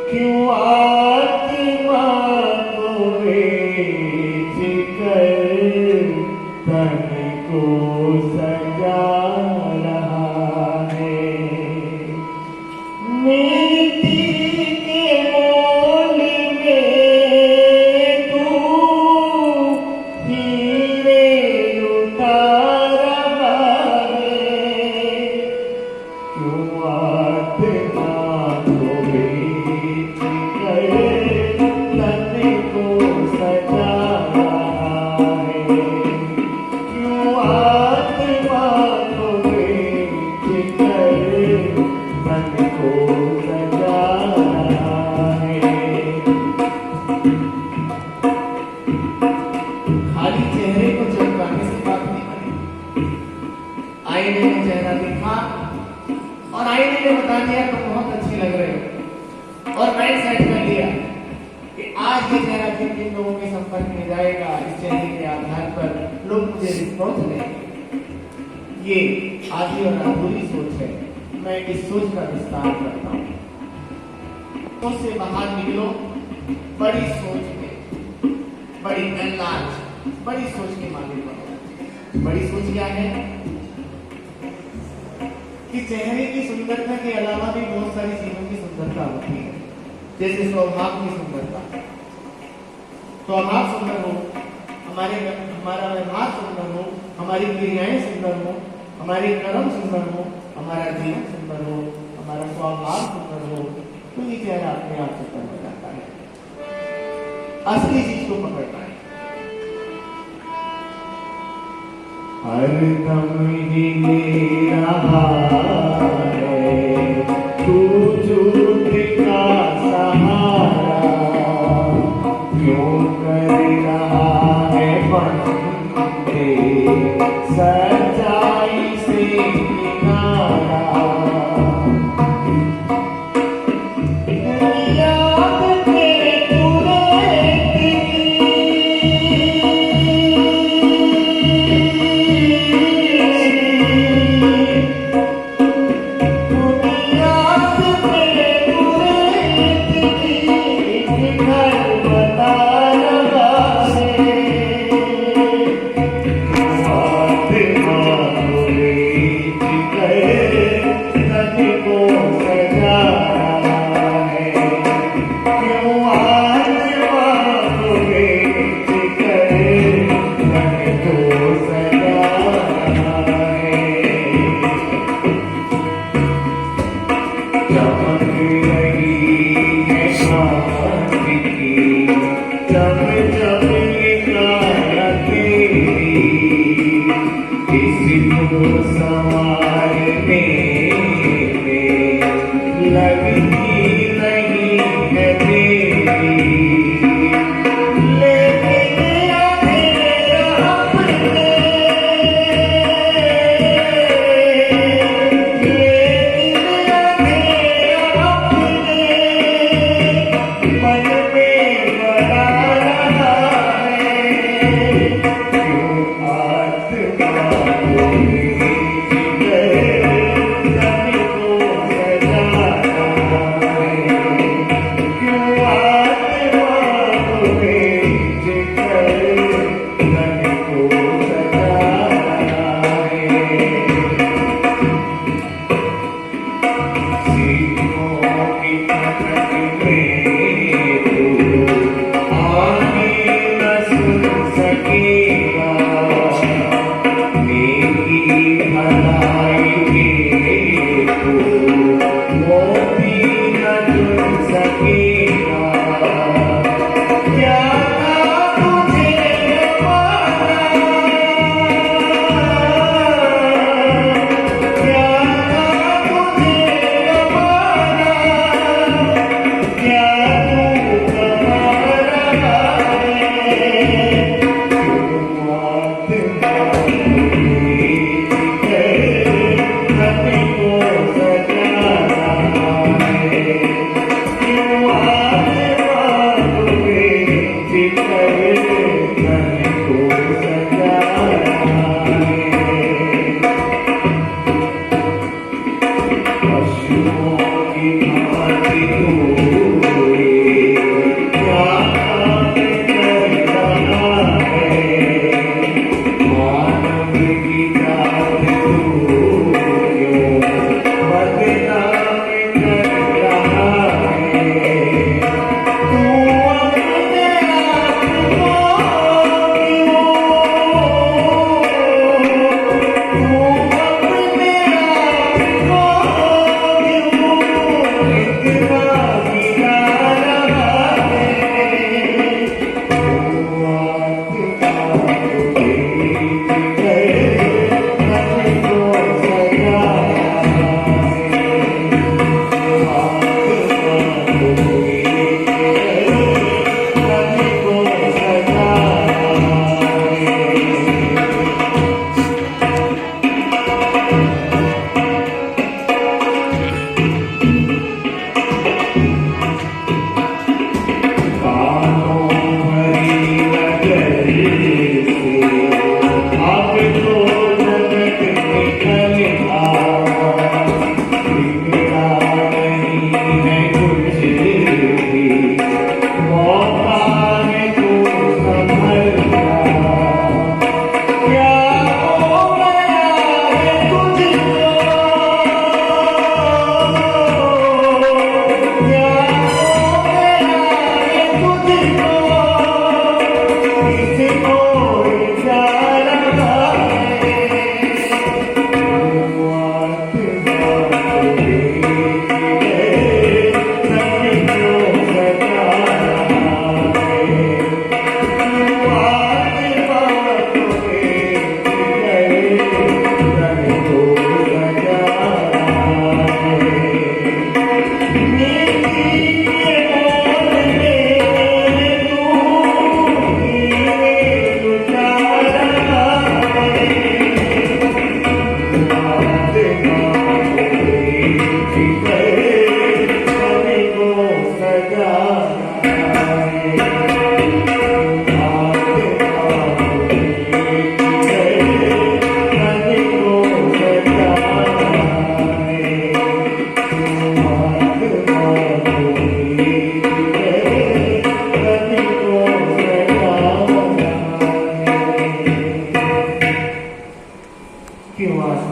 क्यों आत्मा को बेच कर तन को सजा रहा है। मिट्टी के मोल में तू हीरे उतार रहा है। क्यों आत्मा को बेच तन को सजा रहा है। क्यों आत्मा को बेच तन को सजा रहा है। खाली चेहरे को चमकाने से बात नहीं बनी। आईने में चेहरा दिखा और आईने ने बता दिया तुम बहुत अच्छी लग रहे हो और माइंड सेट कर लिया कि आज ये चेहरा जिन जिन लोगों के संपर्क में जाएगा इस चेहरे के आधार पर लोग मुझे रिस्पॉन्स देंगे। ये आधी और अधूरी सोच है। मैं इस सोच का विस्तार करता हूँ। सोच से बाहर निकलो, बड़ी सोच में, बड़ी एनलार्ज, बड़ी सोच के मालिक बनो। बड़ी सोच क्या है कि चेहरे की सुंदरता के अलावा भी बहुत सारी चीजों की सुंदरता होती है। जैसे स्वभाव की सुंदरता, स्वभाव सुंदर हो, हमारा व्यवहार सुंदर हो, हमारी क्रियाएं सुंदर हो, हमारे कर्म सुंदर हो, हमारा जीवन सुंदर हो, हमारा स्वभाव सुंदर हो, तो ये चेहरा अपने आप सुंदर हो जाता है। असली चीज को पकड़ना है। हरदम ही रहा है तू झूठ का सहारा। क्यों कर रहा है बंदे सच्चाई से किनारा। क्यों हुआ?